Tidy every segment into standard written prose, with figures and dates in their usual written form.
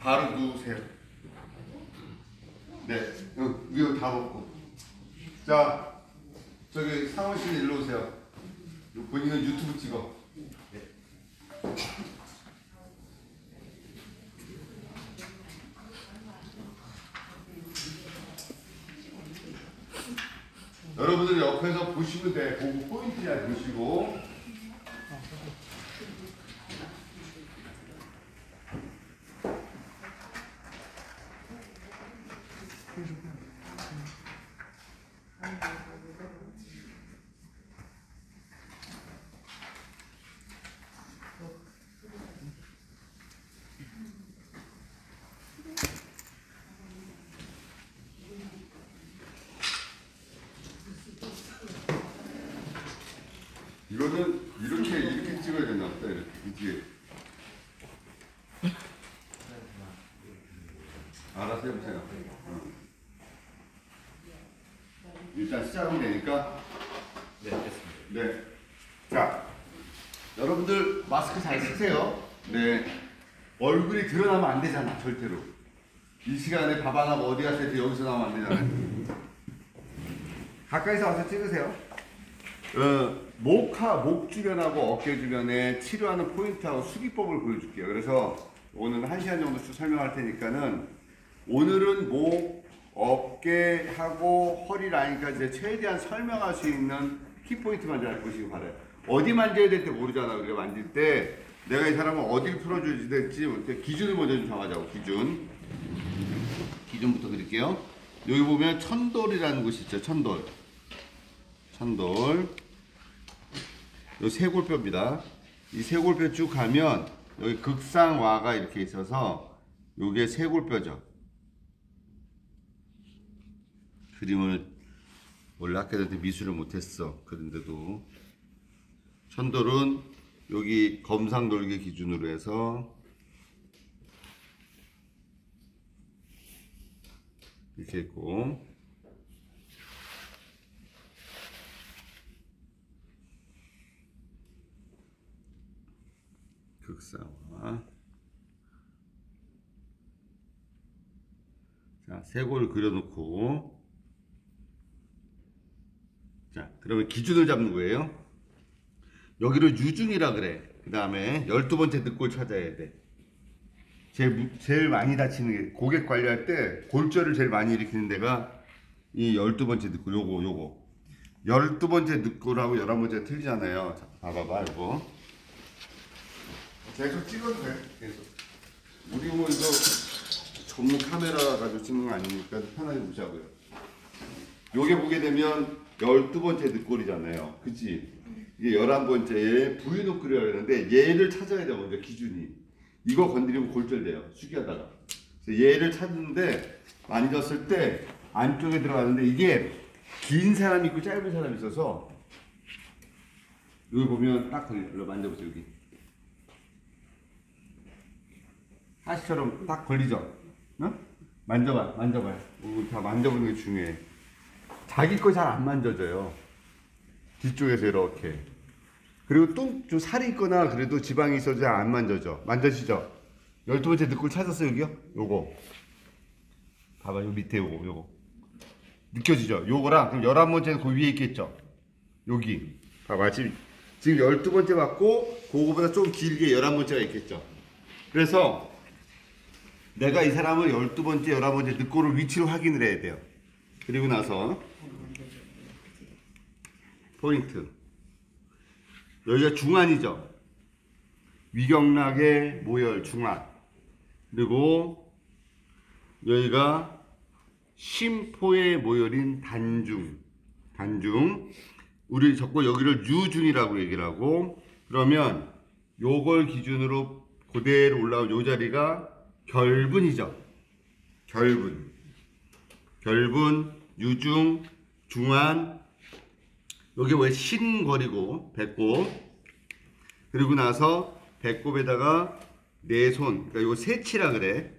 바로 누우세요. 네, 이거 다 먹고. 자, 저기 상원씨 일로 오세요. 본인은 유튜브 찍어. 네. 여러분들 옆에서 보시면 돼. 보고 포인트야 보시고. 이거는 이렇게 찍어야 되나 보다. 이렇게 그치? 알아서 해보세요. 일단 시작하면 되니까. 네, 됐습니다. 네. 자, 여러분들 마스크 잘 쓰세요. 네. 얼굴이 드러나면 안 되잖아, 절대로. 이 시간에 밥 안 하고 어디 갔을 때 여기서 나오면 안 되잖아요. 가까이서 와서 찍으세요. 목 주변하고 어깨 주변에 치료하는 포인트하고 수기법을 보여줄게요. 그래서 오늘 1시간 정도 쭉 설명할 테니까는 오늘은 목, 어깨하고 허리 라인까지 최대한 설명할 수 있는 키포인트만 잘 보시기 바라요. 어디 만져야 될지 모르잖아. 우리가 만질 때 내가 이 사람은 어디를 풀어줘야 될지 기준을 먼저 좀 정하자고. 기준부터 드릴게요. 여기 보면 천돌이라는 곳이 있죠. 천돌. 요 쇄골뼈입니다. 이 쇄골뼈 쭉 가면 여기 극상와가 이렇게 있어서 요게 쇄골뼈죠. 그림을 원래 학교 때 미술을 못했어. 그런데도 천돌은 여기 검상돌기 기준으로 해서 이렇게 있고, 극상화. 자, 쇄골을 그려놓고, 자, 그러면 기준을 잡는 거예요. 여기를 유중이라 그래. 그 다음에 12번째 늑골 찾아야 돼. 제일 많이 다치는 게, 고객 관리할 때 골절을 제일 많이 일으키는 데가 이 12번째 늑골, 요거. 12번째 늑골하고 11번째 틀리잖아요. 자, 봐봐봐, 이거. 계속 찍어도 돼, 계속. 우리 뭐 이거 전문 카메라 가지고 찍는 거 아니니까 편하게 보자고요. 요게 보게 되면 12번째 늑골이잖아요. 그치? 이게 11번째에 부유늑골이라고 하는데 얘를 찾아야 돼, 먼저 기준이. 이거 건드리면 골절돼요. 숙여다가. 그래서 얘를 찾는데 만졌을 때 안쪽에 들어가는데 이게 긴 사람이 있고 짧은 사람이 있어서 여기 보면 딱 걸려. 만져보세요, 여기. 하시처럼 딱 걸리죠? 어? 만져봐요. 다 만져보는 게 중요해. 자기 거 잘 안 만져져요. 뒤쪽에서 이렇게. 그리고 좀 살이 있거나 그래도 지방이 있어도 잘 안 만져져. 만져지죠? 12번째 늑골 찾았어요, 여기요? 요거. 봐봐, 요 밑에 요거. 느껴지죠? 요거랑, 그럼 11번째는 그 위에 있겠죠? 여기. 봐봐, 지금 12번째 맞고, 그거보다 좀 길게 11번째가 있겠죠? 그래서, 내가 이 사람을 12번째, 11번째 늑골을 위치로 확인을 해야 돼요. 그리고 나서 포인트. 여기가 중안이죠. 위경락의 모열 중안. 그리고 여기가 심포의 모열인 단중. 우리 자꾸 여기를 유중이라고 얘기를 하고, 그러면 요걸 기준으로 그대로 올라온 요 자리가 결분이죠. 결분, 유중, 중안. 여기 왜 신거리고 배꼽. 그리고 나서 배꼽에다가 내손. 그러니까 요 세치라 그래.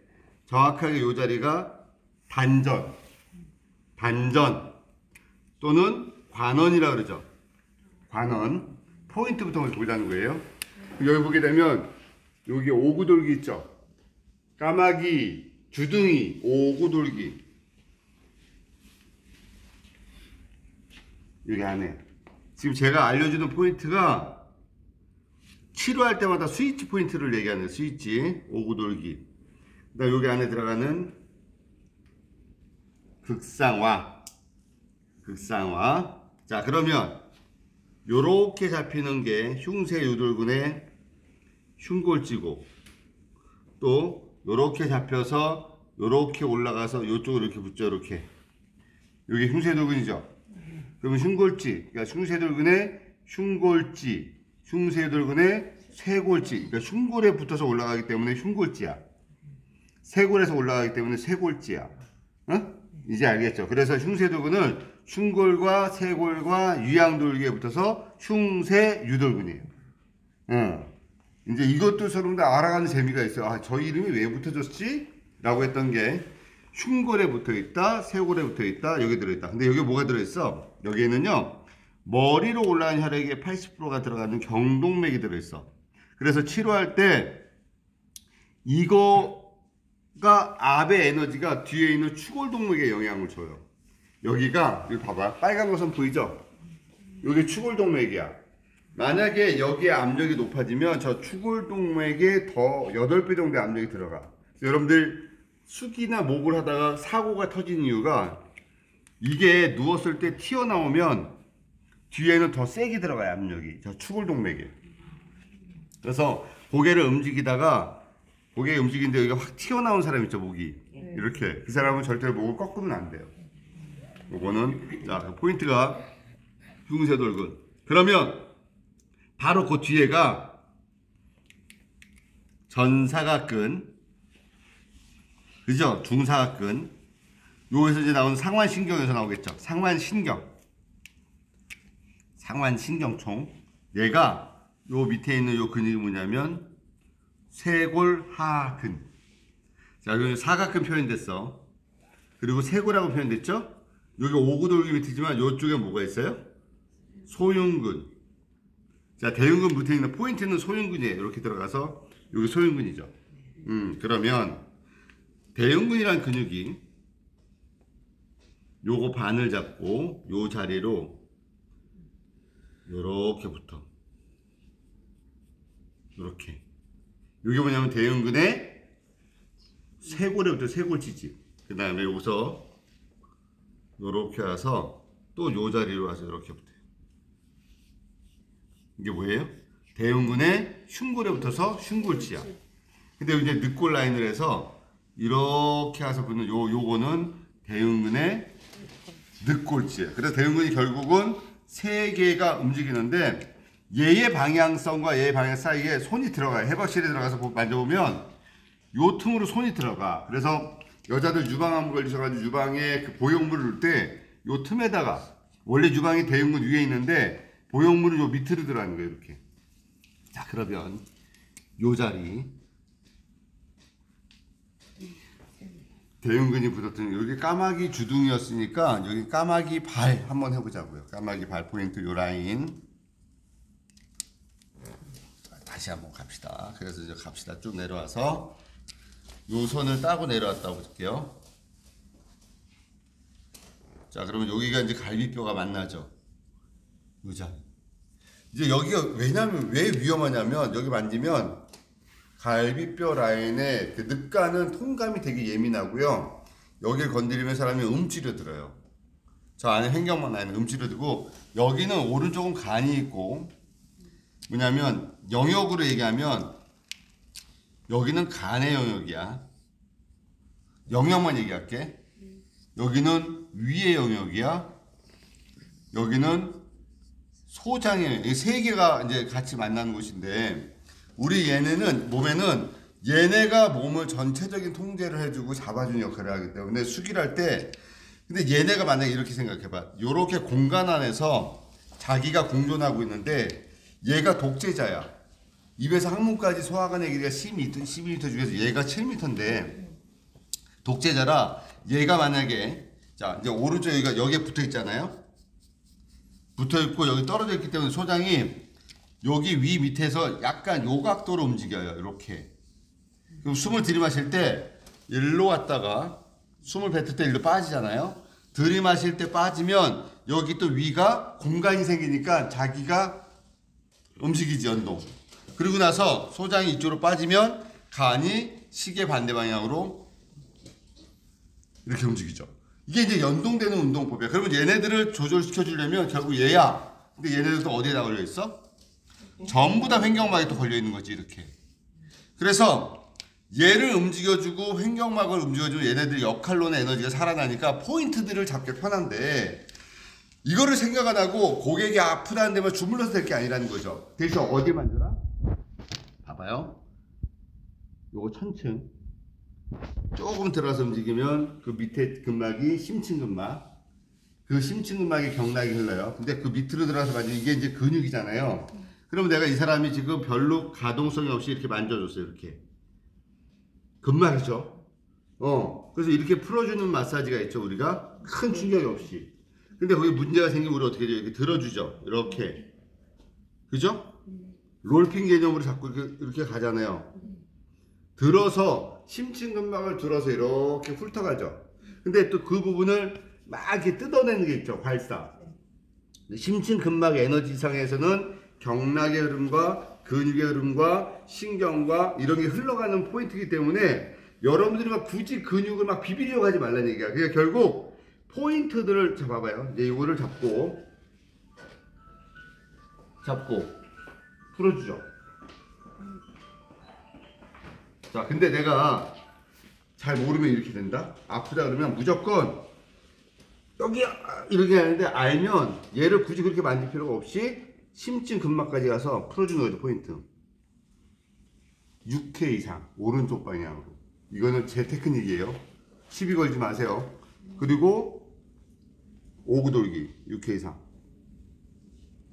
정확하게 요 자리가 단전 또는 관원이라 그러죠. 관원. 포인트부터 보자는 거예요. 여기 보게 되면 여기 오구돌기 있죠. 까마귀, 주둥이, 오고돌기. 여기 안에. 지금 제가 알려주는 포인트가 치료할 때마다 스위치 포인트를 얘기하는 거예요. 스위치, 오고돌기. 그다음 여기 안에 들어가는 극상화. 극상화. 자, 그러면 요렇게 잡히는 게 흉쇄유돌근의 흉골지고, 또 요렇게 잡혀서 요렇게 올라가서 요쪽으로 이렇게 붙죠. 이렇게. 여기 흉쇄유돌근이죠. 그러면 흉골지, 그러니까 흉쇄유돌근의 흉골지, 흉쇄유돌근의 쇄골지. 그러니까 흉골에 붙어서 올라가기 때문에 흉골지야. 쇄골에서 올라가기 때문에 쇄골지야. 어? 이제 알겠죠? 그래서 흉쇄유돌근은 흉골과 쇄골과 유양돌기에 붙어서 흉쇄유돌근이에요. 이제 이것도 서로 다 알아가는 재미가 있어요. 아, 저 이름이 왜 붙어졌지? 라고 했던 게 흉골에 붙어있다, 쇄골에 붙어있다, 여기 들어있다. 근데 여기 뭐가 들어있어? 여기에는요, 머리로 올라간 혈액의 80%가 들어가는 경동맥이 들어있어. 그래서 치료할 때 이거가 압의 에너지가 뒤에 있는 추골동맥에 영향을 줘요. 여기가, 여기 봐봐. 빨간 것은 보이죠? 여기 추골동맥이야. 만약에 여기에 압력이 높아지면 저 추골동맥에 더 8배 정도의 압력이 들어가. 여러분들 숙이나 목을 하다가 사고가 터진 이유가 이게 누웠을 때 튀어나오면 뒤에는 더 세게 들어가요. 압력이. 저 추골동맥에. 그래서 고개를 움직이다가 고개 움직이는데 여기가 확 튀어나온 사람 있죠. 목이. 이렇게. 그 사람은 절대로 목을 꺾으면 안 돼요. 요거는 자, 포인트가 흉쇄돌근. 그러면 바로 그 뒤에가 전사각근, 그죠? 중사각근. 요에서 이제 나오는 상완신경에서 나오겠죠. 상완신경. 상완신경총. 얘가 요 밑에 있는 요 근육이 뭐냐면 쇄골하근. 자, 여기 사각근 표현됐어. 그리고 쇄골하고 표현됐죠? 여기 오고돌기 밑이지만 요쪽에 뭐가 있어요? 소흉근. 자, 대흉근 붙어 있는 포인트는 소흉근이에요. 이렇게 들어가서 여기 소흉근이죠. 그러면 대흉근이란 근육이 요거 반을 잡고 요 자리로 요렇게 붙어. 요렇게. 요게 뭐냐면 대흉근의 쇄골에 붙어 쇄골지지. 그 다음에 여기서 요렇게 와서 또 요 자리로 와서 요렇게 붙어요. 이게 뭐예요? 대흉근의 흉골에 붙어서 흉골지야. 근데 이제 늑골 라인을 해서 이렇게 와서 붙는 요거는 대흉근의 늑골지야. 그래서 대흉근이 결국은 세 개가 움직이는데 얘의 방향성과 얘의 방향 사이에 손이 들어가요. 해박실에 들어가서 만져보면 요 틈으로 손이 들어가. 그래서 여자들 유방암 걸리셔가지고 유방에 그 보형물을 넣을 때 요 틈에다가, 원래 유방이 대흉근 위에 있는데 보형물은 요 밑으로 들어가는 거예요. 이렇게. 자, 그러면 요 자리 대흉근이 붙었더니 여기 까마귀 주둥이였으니까 여기 까마귀 발 한번 해보자고요. 까마귀 발 포인트 요 라인. 다시 한번 갑시다. 그래서 이제 갑시다. 쭉 내려와서 요 선을 따고 내려왔다 볼게요. 자, 그러면 여기가 이제 갈비뼈가 만나죠. 요 자리. 이제 여기가 왜냐면 왜 위험하냐면 여기 만지면 갈비뼈 라인에 그 늑간은 통감이 되게 예민하고요. 여기를 건드리면 사람이 음치려 들어요. 저 안에 횡격막 라인은 음치려 들고, 여기는 오른쪽은 간이 있고, 뭐냐면 영역으로 얘기하면 여기는 간의 영역이야. 영역만 얘기할게. 여기는 위의 영역이야. 여기는 소장의 영역. 이 세 개가 이제 같이 만나는 곳인데, 우리 얘네는 몸에는 얘네가 몸을 전체적인 통제를 해주고 잡아주는 역할을 하기 때문에 수기를 할 때, 근데 얘네가 만약에 이렇게 생각해봐. 요렇게 공간 안에서 자기가 공존하고 있는데 얘가 독재자야. 입에서 항문까지 소화관의 길이가 12m 중에서 얘가 7m인데 독재자라. 얘가 만약에 자 이제 오른쪽 여기에 붙어 있잖아요. 붙어 있고 여기 떨어져 있기 때문에 소장이 여기 위 밑에서 약간 요 각도로 움직여요. 이렇게 그럼 숨을 들이마실 때 일로 왔다가 숨을 뱉을 때 일로 빠지잖아요. 들이마실 때 빠지면 여기 또 위가 공간이 생기니까 자기가 움직이지, 연동. 그리고 나서 소장이 이쪽으로 빠지면 간이 시계 반대 방향으로 이렇게 움직이죠. 이게 이제 연동되는 운동법이야. 그러면 얘네들을 조절시켜 주려면 결국 얘야. 근데 얘네들도 어디에다 걸려 있어? 전부 다 횡격막에 또 걸려 있는 거지, 이렇게. 그래서 얘를 움직여주고 횡격막을 움직여주면 얘네들 역할론의 에너지가 살아나니까 포인트들을 잡기 편한데, 이거를 생각 안 하고 고객이 아프다는 데만 주물러서 될 게 아니라는 거죠. 대신 어디 만져라? 봐봐요. 요거 천층. 조금 들어가서 움직이면 그 밑에 근막이 심층근막. 그 심층근막에 경락이 흘러요. 근데 그 밑으로 들어가서 만지면 이게 이제 근육이잖아요. 그러면 내가 이 사람이 지금 별로 가동성이 없이 이렇게 만져줬어요. 이렇게. 근막이죠. 그래서 이렇게 풀어주는 마사지가 있죠. 우리가 큰 충격이 없이. 근데 거기 문제가 생기면 우리 어떻게 해요? 이렇게 들어주죠. 이렇게. 그죠? 롤핀 개념으로 자꾸 이렇게 가잖아요. 들어서 심층근막을 들어서 이렇게 훑어가죠. 근데 또 그 부분을 막 이렇게 뜯어내는 게 있죠. 발사. 심층근막 에너지 상에서는 경락의 흐름과 근육의 흐름과 신경과 이런 게 흘러가는 포인트이기 때문에 여러분들이 막 굳이 근육을 막 비비려고 하지 말라는 얘기야. 그러니까 결국 포인트들을 잡아봐요. 이제 이거를 잡고 풀어주죠. 자, 근데 내가 잘 모르면 이렇게 된다? 아프다 그러면 무조건 여기 이렇게 하는데 알면 얘를 굳이 그렇게 만질 필요가 없이 심층 근막까지 가서 풀어주는 거죠, 포인트. 6회 이상, 오른쪽 방향으로. 이거는 제 테크닉이에요. 시비 걸지 마세요. 그리고 오구 돌기, 6회 이상.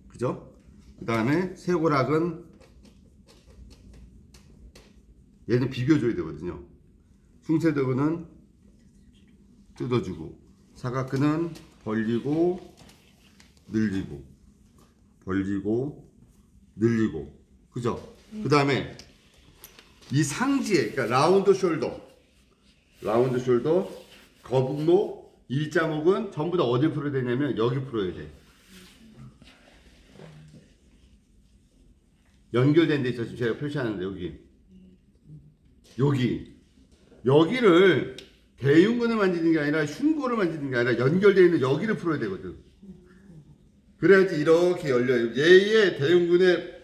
그죠? 그 다음에 쇄골학은 얘는 비벼줘야 되거든요. 흉쇄도구는 뜯어주고, 사각근은 벌리고 늘리고, 벌리고 늘리고, 그죠? 그 다음에 이 상지에, 그러니까 라운드 숄더, 거북목, 일자목은 전부 다 어디 풀어야 되냐면 여기 풀어야 돼. 연결된 데 있어서 제가 표시하는데 여기를 대흉근을 만지는 게 아니라 흉골을 만지는 게 아니라 연결되어 있는 여기를 풀어야 되거든. 그래야지 이렇게 열려요. 얘의 대흉근의,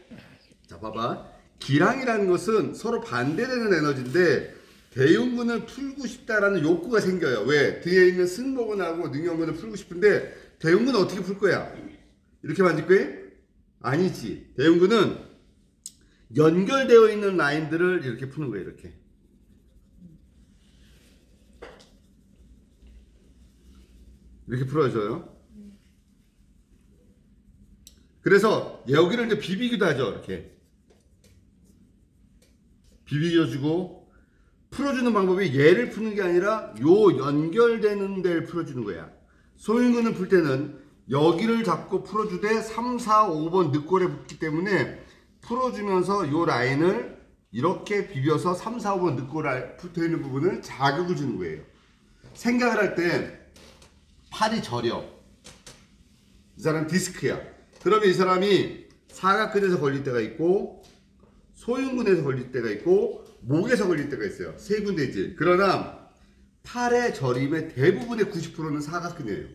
자 봐봐, 기랑이라는 것은 서로 반대되는 에너지인데 대흉근을 풀고 싶다라는 욕구가 생겨요. 왜? 뒤에 있는 승모근하고 능형근을 풀고 싶은데 대흉근은 어떻게 풀 거야? 이렇게 만질 거야? 아니지. 대흉근은 연결되어 있는 라인들을 이렇게 푸는 거예요. 이렇게 풀어줘요. 그래서 여기를 이제 비비기도 하죠. 이렇게 비비겨주고, 풀어주는 방법이 얘를 푸는 게 아니라 요 연결되는 데를 풀어주는 거야. 소흉근을 풀 때는 여기를 잡고 풀어주되 3, 4, 5번 늑골에 붙기 때문에 풀어주면서 요 라인을 이렇게 비벼서 3, 4, 5번 늑골에 붙어있는 부분을 자극을 주는 거예요. 생각을 할 때 팔이 저려. 이 사람 디스크야. 그러면 이 사람이 사각근에서 걸릴 때가 있고 소흉근에서 걸릴 때가 있고 목에서 걸릴 때가 있어요. 세 군데지. 그러나 팔의 저림의 대부분의 90%는 사각근이에요.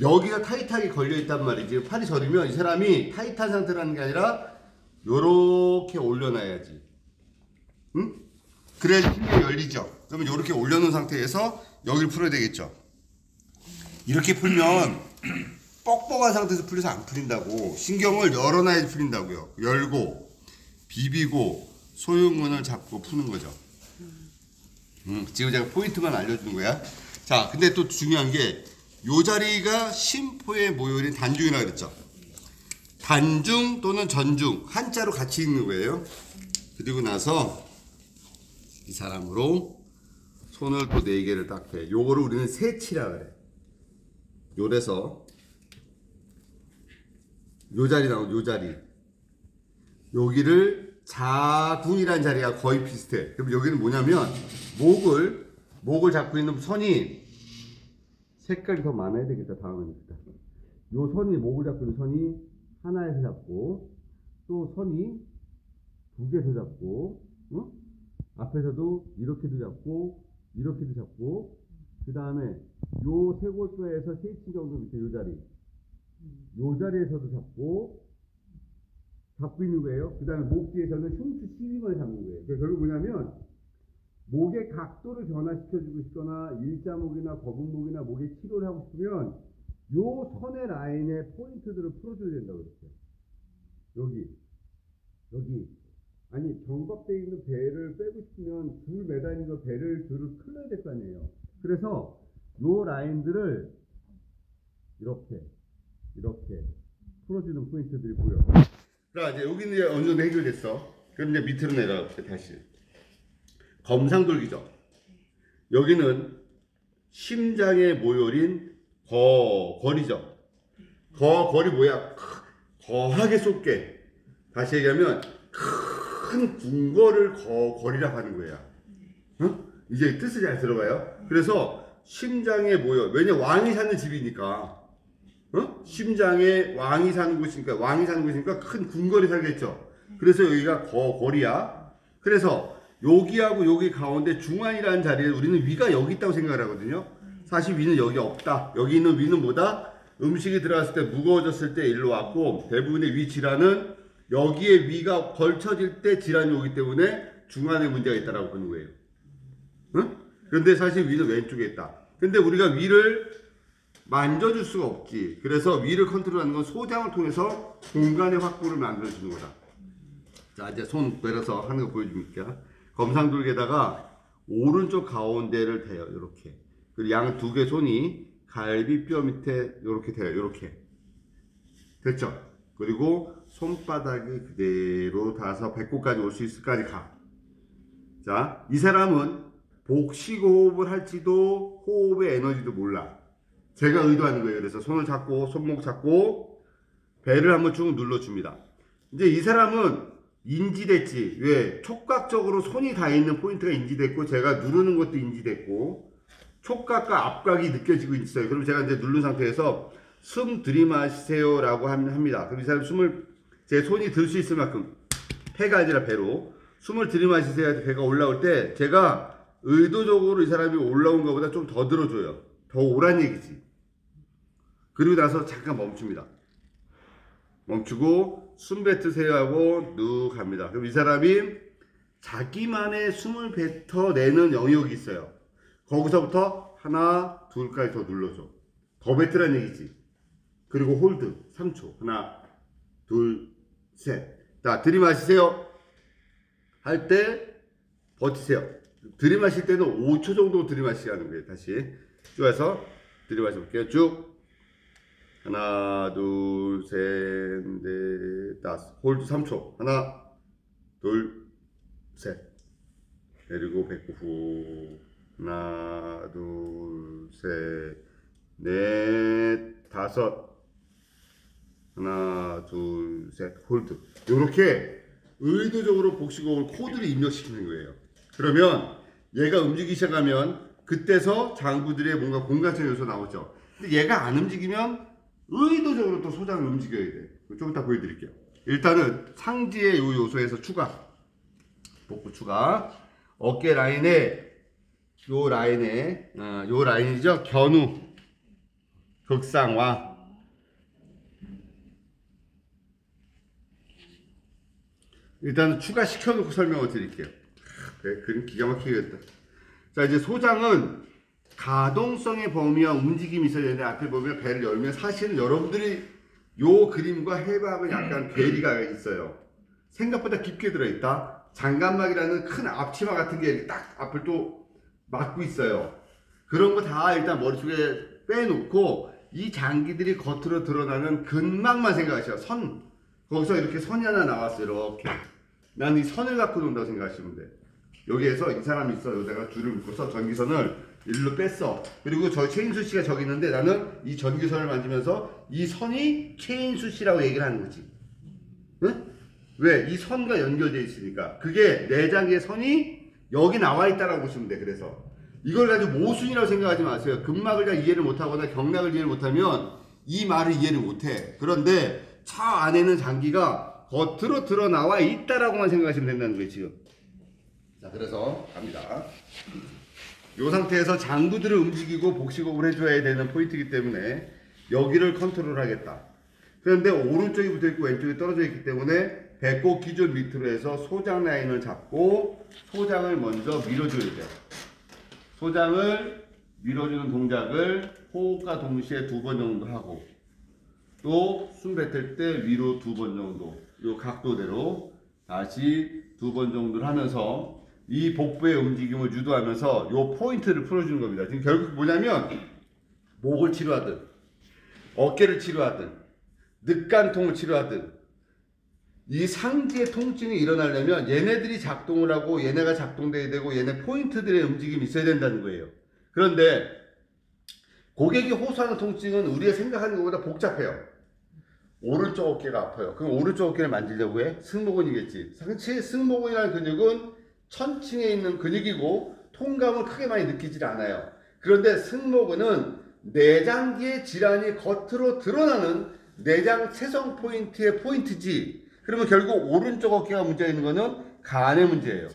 여기가 타이트하게 걸려 있단 말이지. 팔이 저리면 이 사람이 타이트한 상태라는 게 아니라 요렇게 올려놔야지. 응? 그래야지 힘이 열리죠. 그러면 요렇게 올려놓은 상태에서 여기를 풀어야 되겠죠. 이렇게 풀면 뻑뻑한 상태에서 풀려서 안 풀린다고. 신경을 열어놔야지 풀린다고요. 열고 비비고 소흉근을 잡고 푸는 거죠. 지금 제가 포인트만 알려주는 거야. 자, 근데 또 중요한 게 요 자리가 심포의 모요인 단중이라고 그랬죠. 단중 또는 전중 한자로 같이 읽는 거예요. 그리고 나서 이 사람으로 손을 또 4개를 딱 해. 요거를 우리는 세치라 그래. 요래서 요 자리 나오고 요 자리 여기를 자궁이라는 자리가 거의 비슷해. 그럼 여기는 뭐냐면 목을 잡고 있는 선이 색깔이 더 많아야 되겠다. 다음은 요 선이 목을 잡고 있는 선이 하나에서 잡고 또 선이 두 개에서 잡고 앞에서도 이렇게도 잡고 이렇게도 잡고 그 다음에 요 쇄골뼈에서 세치 정도 밑에 요 자리에서도 잡고 있는 거예요. 그 다음에 목 뒤에서는 흉추 12번을 잡는 거예요. 그래서 결국 뭐냐면 목의 각도를 변화시켜주고 싶거나 일자목이나 거북목이나 목의 치료를 하고 싶으면 요 선의 라인의 포인트들을 풀어줘야 된다고 그랬어요. 여기 아니 정박되어 있는 배를 빼고 싶으면 줄 매달린 거 배를 줄을 클러야 될 거 아니에요. 그래서 요 라인들을 이렇게 풀어주는 포인트들이 보여. 자 이제 여기는 이제 어느 정도 해결됐어. 그럼 이제 밑으로 내려갈게. 다시 검상돌기죠. 여기는 심장의 모혈인 거거리죠. 거거리 뭐야? 거하게 쏟게. 다시 얘기하면 큰 궁궐을 거거리라고 하는 거야. 이제 뜻이 잘 들어가요. 그래서 심장의 모혈. 왜냐 왕이 사는 집이니까. 심장에 왕이 사는 곳이니까 큰 궁궐이 살겠죠. 그래서 여기가 거거리야. 그래서 여기하고 여기 가운데 중앙이라는 자리에 우리는 위가 여기 있다고 생각을 하거든요. 사실 위는 여기 없다. 여기 있는 위는 뭐다? 음식이 들어갔을 때 무거워졌을 때 일로 왔고 대부분의 위 질환은 여기에 위가 걸쳐질 때 질환이 오기 때문에 중안에 문제가 있다라고 보는 거예요. 그런데 사실 위는 왼쪽에 있다. 근데 우리가 위를 만져줄 수가 없지. 그래서 위를 컨트롤하는 건 소장을 통해서 공간의 확보를 만들어주는 거다. 자 이제 손 내려서 하는 거 보여줍니까? 검상돌기에다가 오른쪽 가운데를 대요. 이렇게. 그리고 양 두 개 손이 갈비뼈 밑에 이렇게 대요. 이렇게. 됐죠? 그리고 손바닥이 그대로 닿아서 배꼽까지 올 수 있을까지 가. 자, 이 사람은 복식 호흡을 할지도 호흡의 에너지도 몰라. 제가 의도하는 거예요. 그래서 손을 잡고 손목 잡고 배를 한번 쭉 눌러줍니다. 이제 이 사람은 인지됐지. 왜? 촉각적으로 손이 닿아 있는 포인트가 인지됐고 제가 누르는 것도 인지됐고 촉각과 압각이 느껴지고 있어요. 그럼 제가 이제 누른 상태에서 숨 들이마시세요 라고 합니다. 그럼 이 사람 숨을 제 손이 들 수 있을 만큼 폐가 아니라 배로 숨을 들이마시세요. 배가 올라올 때 제가 의도적으로 이 사람이 올라온 것보다 좀 더 들어줘요. 더 오란 얘기지. 그리고 나서 잠깐 멈춥니다. 멈추고 숨 뱉으세요 하고 누 갑니다. 그럼 이 사람이 자기만의 숨을 뱉어내는 영역이 있어요. 거기서부터 하나 둘까지 더 눌러줘. 더 뱉으란 얘기지. 그리고 홀드 3초. 하나 둘 셋. 자 들이마시세요 할 때 버티세요. 들이마실 때는 5초 정도 들이마시라는 거예요. 다시 쭉 해서 들이마셔볼게요. 쭉 하나 둘 셋 넷 다섯. 홀드 3초. 하나 둘 셋. 내리고 배꼽 후. 하나 둘 셋 넷 다섯. 하나 둘 셋. 홀드. 이렇게 의도적으로 복식호흡을 코드를 입력시키는 거예요. 그러면 얘가 움직이기 시작하면 그때서 장부들의 뭔가 공간적 요소 나오죠. 근데 얘가 안 움직이면 의도적으로 또 소장을 움직여야 돼. 좀 이따 보여드릴게요. 일단은 상지의 요 요소에서 추가. 복부 추가. 어깨 라인에 요 라인이죠. 견우 극상화. 일단 추가시켜놓고 설명을 드릴게요. 그래, 그림 기가 막히겠다. 자 이제 소장은 가동성의 범위와 움직임이 있어야 되는데 앞에 보면 배를 열면 사실은 여러분들이 요 그림과 해박은 약간 괴리가 있어요. 생각보다 깊게 들어있다. 장간막이라는 큰 앞치마 같은 게 딱 앞을 또 막고 있어요. 그런 거 다 일단 머릿속에 빼놓고 이 장기들이 겉으로 드러나는 근막만 생각하셔요. 선. 거기서 이렇게 선이 하나 나왔어요. 이렇게. 난 이 선을 갖고 논다고 생각하시면 돼. 여기에서 이 사람이 있어. 여기다가 줄을 묶어서 전기선을 일로 뺐어. 그리고 저 최인수 씨가 저기 있는데 나는 이 전기선을 만지면서 이 선이 최인수 씨라고 얘기를 하는 거지. 응? 왜? 이 선과 연결되어 있으니까. 그게 내장기의 선이 여기 나와 있다라고 보시면 돼. 그래서 이걸 가지고 모순이라고 생각하지 마세요. 근막을 다 이해를 못하거나 경락을 이해를 못하면 이 말을 이해를 못해. 그런데 차 안에는 장기가 겉으로 드러나와 있다라고만 생각하시면 된다는 거예요. 지금. 자, 그래서 갑니다. 이 상태에서 장부들을 움직이고 복식호흡을 해줘야 되는 포인트이기 때문에 여기를 컨트롤하겠다. 그런데 오른쪽이 붙어있고 왼쪽이 떨어져 있기 때문에 배꼽 기준 밑으로 해서 소장 라인을 잡고 소장을 먼저 밀어줘야 돼요. 소장을 밀어주는 동작을 호흡과 동시에 2번 정도 하고 또 숨 뱉을 때 위로 2번 정도 이 각도대로 다시 2번 정도를 하면서 이 복부의 움직임을 유도하면서 이 포인트를 풀어주는 겁니다. 지금 결국 뭐냐면 목을 치료하든 어깨를 치료하든 늑간통을 치료하든 이 상지의 통증이 일어나려면 얘네들이 작동을 하고 얘네가 작동돼야 되고 얘네 포인트들의 움직임이 있어야 된다는 거예요. 그런데 고객이 호소하는 통증은 우리가 생각하는 것보다 복잡해요. 오른쪽 어깨가 아파요. 그럼 오른쪽 어깨를 만지려고 해? 승모근이겠지. 상체 승모근이라는 근육은 천층에 있는 근육이고 통감을 크게 많이 느끼질 않아요. 그런데 승모근은 내장기의 질환이 겉으로 드러나는 내장 채성 포인트의 포인트지. 그러면 결국 오른쪽 어깨가 문제가 있는 거는 간의 문제예요.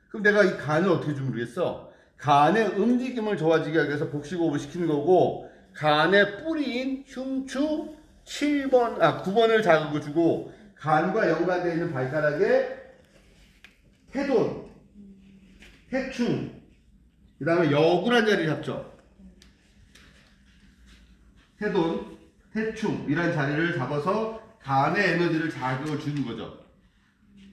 그럼 내가 이 간을 어떻게 좀 모르겠어? 간의 움직임을 좋아지게 하기 위해서 복식호흡을 시키는 거고 간의 뿌리인 흉추 9번을 자극을 주고 간과 연관되어 있는 발가락에 해돈, 해충, 그 다음에 여구란 자리를 잡죠. 해돈, 해충 이런 자리를 잡아서 간의 에너지를 자극을 주는 거죠.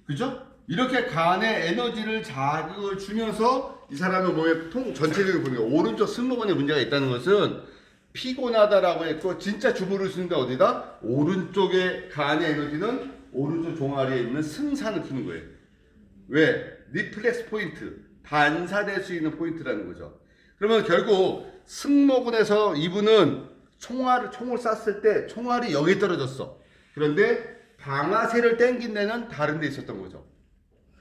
그죠? 이렇게 간의 에너지를 자극을 주면서 이 사람의 몸의 전체적으로 보니까 오른쪽 승모근에 문제가 있다는 것은 피곤하다라고 했고 진짜 주무를 쓰는데 어디다? 오른쪽의 간의 에너지는 오른쪽 종아리에 있는 승산을 푸는 거예요. 왜? 리플렉스 포인트, 반사될 수 있는 포인트라는 거죠. 그러면 결국 승모근에서 이분은 총을 쐈을 때 총알이 여기 떨어졌어. 그런데 방아쇠를 당긴 데는 다른 데 있었던 거죠.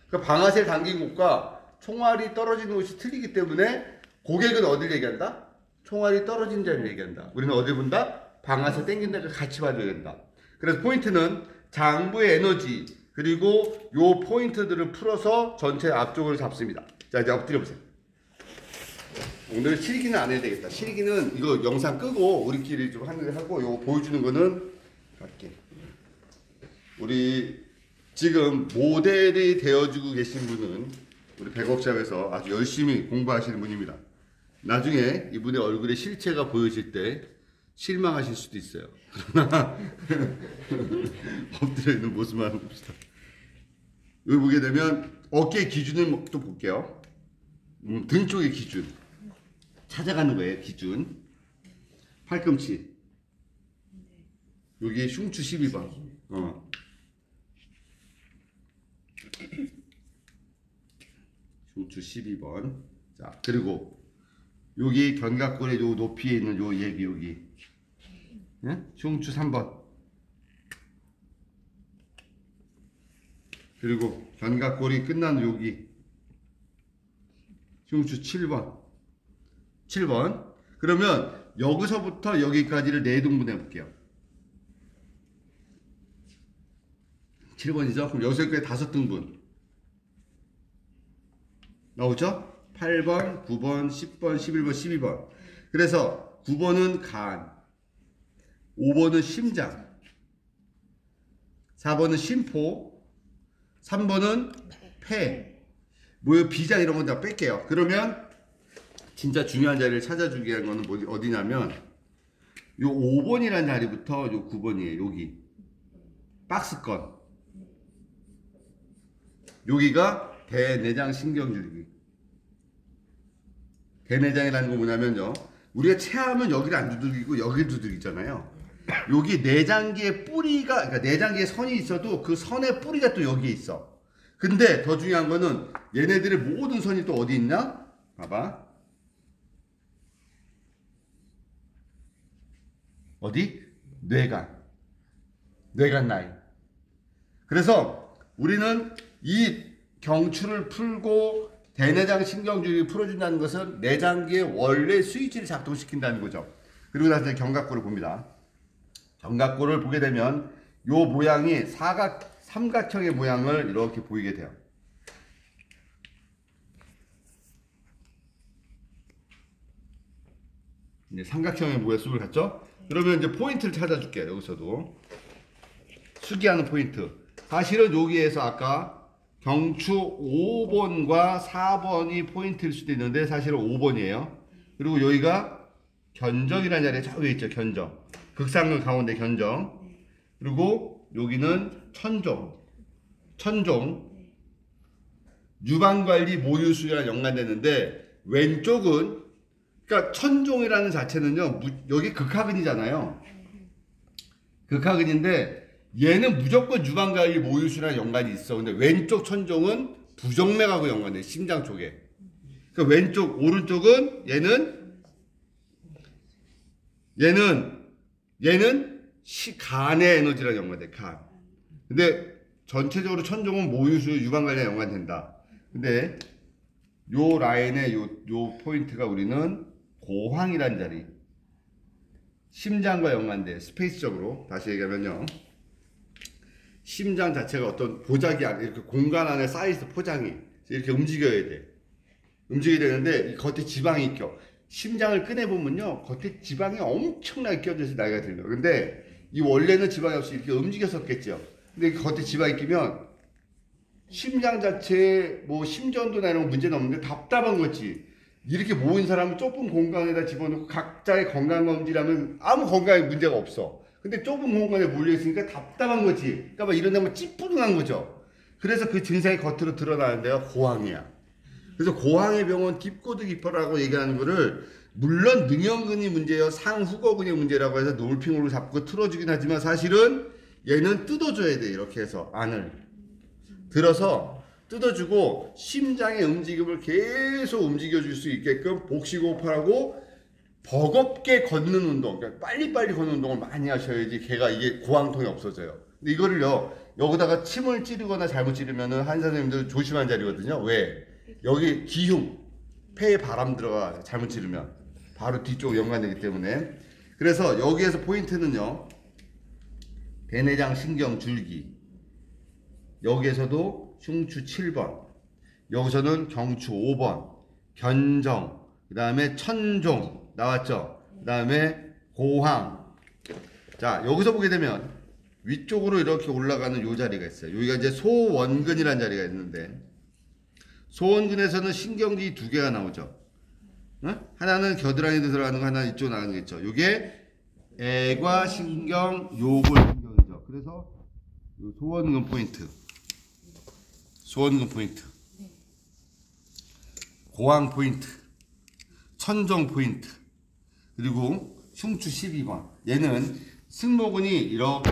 그러니까 방아쇠를 당긴 곳과 총알이 떨어지는 곳이 틀리기 때문에 고객은 어디를 얘기한다? 총알이 떨어진 자리를 얘기한다. 우리는 어디 본다? 방아쇠 당긴 데를 같이 봐줘야 된다. 그래서 포인트는 장부의 에너지 그리고 요 포인트들을 풀어서 전체 앞쪽을 잡습니다. 자, 이제 엎드려 보세요. 오늘 실기는 안 해야 되겠다. 실기는 이거 영상 끄고 우리끼리 좀 하고 요거 보여주는 거는 갈게. 우리 지금 모델이 되어주고 계신 분은 우리 백업샵에서 아주 열심히 공부하시는 분입니다. 나중에 이분의 얼굴에 실체가 보여질 때 실망하실 수도 있어요. 그러나 엎드려 있는 모습만 봅시다. 여기 보게 되면 어깨 기준을 또 볼게요. 등 쪽의 기준 찾아가는 거예요. 기준 팔꿈치 여기 흉추 12번 흉추 12번 자 그리고 여기 견갑골의 요 높이에 있는 요 여기 예? 흉추 3번 그리고 견갑골이 끝난 여기 흉추 7번 그러면 여기서부터 여기까지를 4등분 해볼게요. 7번이죠? 그럼 여기서 여기까지 5등분 나오죠? 8번, 9번, 10번, 11번, 12번 그래서 9번은 간 5번은 심장 4번은 심포 3번은 폐 뭐 비장 이런 건 다 뺄게요. 그러면 진짜 중요한 자리를 찾아주기 위한 거는 어디냐면 요 5번이라는 자리부터 요 9번이에요. 여기 박스권 여기가 대내장 신경줄기 대내장이라는 건 뭐냐면요 우리가 체하면 여기를 안 두들기고 여기를 두들기잖아요. 여기 내장기의 뿌리가 그러니까 내장기에 선이 있어도 그 선의 뿌리가 또 여기에 있어. 근데 더 중요한 거는 얘네들의 모든 선이 또 어디 있냐? 봐봐. 어디? 뇌간 라인. 그래서 우리는 이 경추를 풀고 대내장 신경줄이 풀어준다는 것은 내장기의 원래 스위치를 작동시킨다는 거죠. 그리고 나서 견갑골을 봅니다. 견갑골을 보게 되면 요 모양이 삼각형의 모양을 이렇게 보이게 돼요. 이제 삼각형의 모습을 갖죠? 그러면 이제 포인트를 찾아줄게요. 여기서도 수기하는 포인트. 사실은 여기에서 아까 경추 5번과 4번이 포인트일 수도 있는데 사실은 5번이에요. 그리고 여기가 견정이라는 자리에 저 위에 있죠. 견정. 극상근 가운데 견정. 그리고 여기는 천종. 천종. 유방관리 모유수유랑 연관되는데 왼쪽은 그러니까 천종이라는 자체는요. 여기 극하근이잖아요. 극하근인데 얘는 무조건 유방관리 모유수유랑 연관이 있어. 근데 왼쪽 천종은 부정맥하고 연관돼. 심장 쪽에. 그러니까 왼쪽 오른쪽은 얘는 간의 에너지랑 연관돼. 간. 근데 전체적으로 천종은 모유수유 유방관리랑 연관된다. 근데 요 라인의 요 포인트가 우리는 고황이라는 자리. 심장과 연관돼. 스페이스적으로 다시 얘기하면요. 심장 자체가 어떤 보자기 안에 이렇게 공간 안에 쌓여있어. 포장이 이렇게 움직여야 돼. 움직여야 되는데 겉에 지방이 껴. 심장을 꺼내보면요 겉에 지방이 엄청나게 껴져서 나이가 들려. 근데 이 원래는 지방이 없이 이렇게 움직였었겠죠. 근데 겉에 지방이 끼면 심장 자체에 뭐 심전도나 이런 문제는 없는데 답답한 거지. 이렇게 모인 사람은 좁은 공간에다 집어넣고 각자의 건강검진하면 아무 건강에 문제가 없어. 근데 좁은 공간에 몰려있으니까 답답한 거지. 그러니까 막 이런 데면 찌뿌둥한 거죠. 그래서 그 증상이 겉으로 드러나는 데가 고황이야. 그래서 고황의 병은 깊고도 깊어라고 얘기하는 거를 물론 능형근이 문제예요. 상후거근의 문제라고 해서 놀핑으로 잡고 틀어주긴 하지만 사실은 얘는 뜯어줘야 돼. 이렇게 해서 안을 들어서 뜯어주고 심장의 움직임을 계속 움직여줄 수 있게끔 복식호흡하라고 버겁게 걷는 운동, 그러니까 빨리빨리 걷는 운동을 많이 하셔야지 걔가 이게 고황통이 없어져요. 근데 이거를요 여기다가 침을 찌르거나 잘못 찌르면은 한 선생님들 조심한 자리거든요. 왜? 여기 기흉, 폐에 바람 들어가 잘못 찌르면 바로 뒤쪽 연관되기 때문에. 그래서 여기에서 포인트는요 대내장 신경 줄기. 여기에서도 흉추 7번, 여기서는 경추 5번, 견정, 그 다음에 천종 나왔죠. 그 다음에 고황. 자 여기서 보게 되면 위쪽으로 이렇게 올라가는 요 자리가 있어요. 여기가 이제 소원근이라는 자리가 있는데 소원근에서는 신경이 두 개가 나오죠. 하나는 겨드랑이에 들어가는 거, 하나는 이쪽 나가는 게 있죠. 요게 애과신경, 요골신경이죠. 그래서 요 소원근 포인트, 소원근 포인트, 고황 포인트, 천정 포인트, 그리고 흉추 12번. 얘는 승모근이 이렇게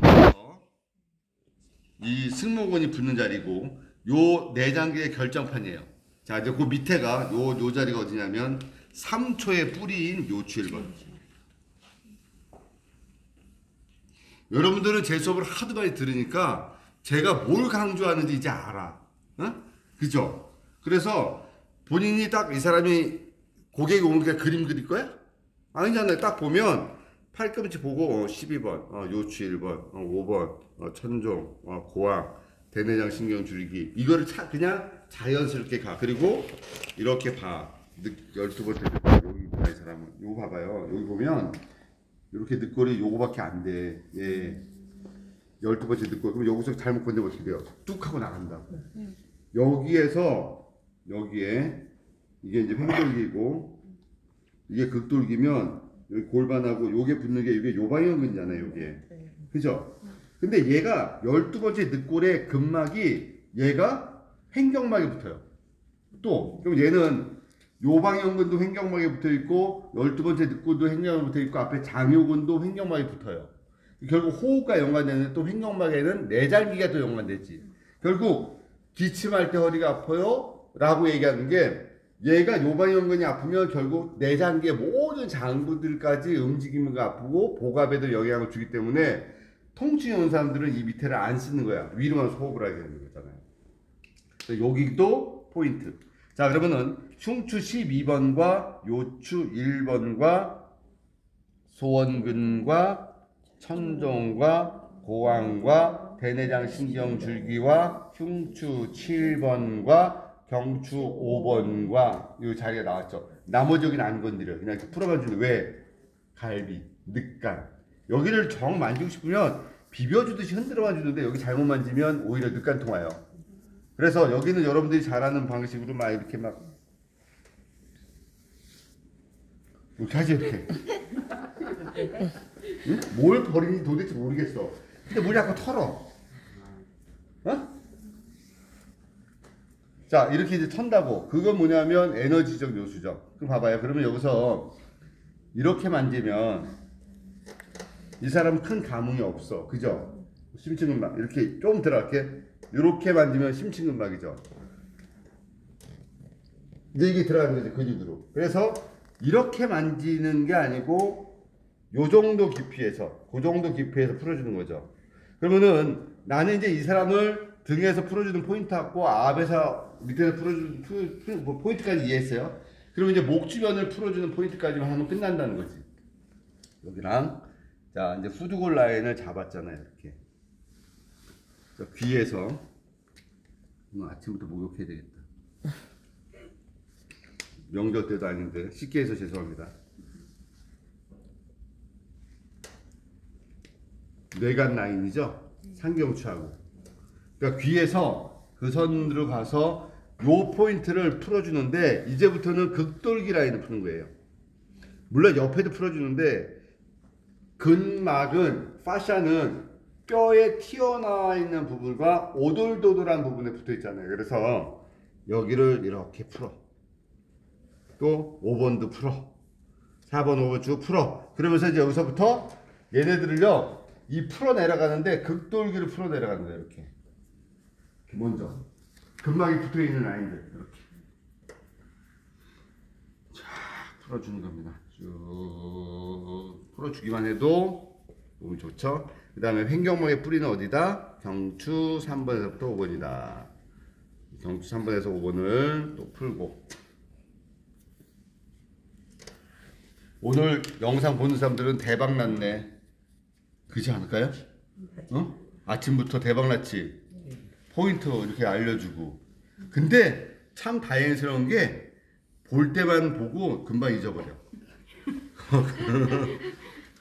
이 승모근이 붙는 자리고 요 내장기의 결정판이에요. 자 이제 그 밑에가 요 자리가 어디냐면 3초의 뿌리인 요추 1번. 여러분들은 제 수업을 하도 많이 들으니까 제가 뭘 강조하는지 이제 알아. 그죠? 그래서 본인이 딱 이 사람이 고객이 오니까 그림 그릴 거야? 아니잖아요. 딱 보면 팔꿈치 보고 12번, 요추 1번, 5번, 천종, 고황, 대내장 신경 줄기. 이거를 그냥 자연스럽게 가. 그리고 이렇게 봐. 12번째 여기 봐. 이 사람은 요거 봐봐요. 여기 보면 이렇게 늑골이 요거밖에 안 돼. 예. 12번째 늑골. 그럼 여기서 잘못 건드면 어떻게 돼요? 뚝 하고 나간다고. 여기에서 여기에 이게 이제 횡돌기고 이게 극돌기면 여기 골반하고 요게 붙는 게 이게 요방형근이잖아요. 요게. 그죠? 근데 얘가 12번째 늑골의 근막이 얘가 횡격막에 붙어요. 또 그럼 얘는 요방형근도 횡격막에 붙어 있고 12번째 늑골도 횡격막에 붙어 있고 앞에 장요근도 횡격막에 붙어요. 결국 호흡과 연관되는 또 횡격막에는 내장기가 또 연관되지. 결국 기침할 때 허리가 아파요 라고 얘기하는 게 얘가 요방형근이 아프면 결국 내장기의 모든 장부들까지 움직이면 아프고 복압에도 영향을 주기 때문에 통증이 오는 사람들은 이 밑에를 안 쓰는 거야. 위로만 호흡을 하게 되는 거잖아요. 여기도 포인트. 자, 그러면은 흉추 12번과 요추 1번과 소원근과 천종과 고왕과 대내장 신경줄기와 흉추 7번과 경추 5번과 이 자리가 나왔죠. 나머지 여기는 안 건드려. 그냥 이렇게 풀어만 주는. 왜? 갈비, 늑간. 여기를 정 만지고 싶으면 비벼주듯이 흔들어만 주는데 여기 잘못 만지면 오히려 늑간통 와요. 그래서 여기는 여러분들이 잘하는 방식으로 막 이렇게 막 이렇게 하지 이렇게. 응? 뭘 버리는지 도대체 모르겠어. 근데 뭘 자꾸 털어. 어? 자, 이렇게 이제 턴다고. 그건 뭐냐면 에너지적 요소죠. 그럼 봐봐요. 그러면 여기서 이렇게 만지면 이 사람은 큰 감흥이 없어. 그죠? 심층근막. 이렇게 좀 들어갈게. 이렇게 만지면 심층근막이죠. 이제 이게 들어가는 거지, 근육으로. 그래서 이렇게 만지는 게 아니고 요 정도 깊이에서, 그 정도 깊이에서 풀어주는 거죠. 그러면은 나는 이제 이 사람을 등에서 풀어주는 포인트하고 앞에서 밑에서 풀어주는 포인트까지 이해했어요. 그러면 이제 목 주변을 풀어주는 포인트까지만 하면 끝난다는 거지. 여기랑 자 이제 후두골 라인을 잡았잖아요. 이렇게 자, 귀에서 오늘 아침부터 목욕해야 되겠다. 명절 때도 아닌데 쉽게 해서 죄송합니다. 뇌간 라인이죠. 상경추하고. 그러니까 귀에서 그 선으로 가서 요 포인트를 풀어주는데 이제부터는 극돌기 라인을 푸는 거예요. 물론 옆에도 풀어주는데 근막은 파샤는 뼈에 튀어나와 있는 부분과 오돌도돌한 부분에 붙어 있잖아요. 그래서 여기를 이렇게 풀어. 또 5번도 풀어. 4번, 5번 쭉 풀어. 그러면서 이제 여기서부터 얘네들을요, 이 풀어 내려가는데 극돌기를 풀어 내려가는 거예요. 이렇게 먼저 근막이 붙어 있는 라인들 이렇게 자 풀어주는 겁니다. 쭉 풀어주기만 해도 너무 좋죠. 그 다음에 횡격막의 뿌리는 어디다? 경추 3번에서부터 5번이다. 경추 3번에서 5번을 또 풀고. 오늘 영상 보는 사람들은 대박 났네. 그렇지 않을까요? 어? 아침부터 대박 났지. 포인트 이렇게 알려주고. 근데 참 다행스러운 게 볼 때만 보고 금방 잊어버려.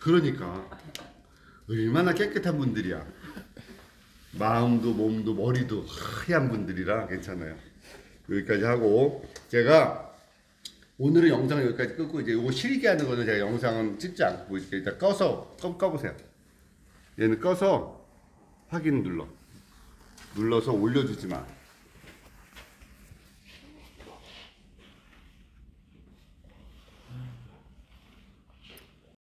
그러니까 얼마나 깨끗한 분들이야. 마음도 몸도 머리도 하얀 분들이라 괜찮아요. 여기까지 하고 제가 오늘은 영상을 여기까지 끊고 이제 이거 실기 하는 거는 제가 영상은 찍지 않고 이렇게 일단 꺼서 꺼보세요. 얘는 꺼서 확인 눌러서 올려주지 마.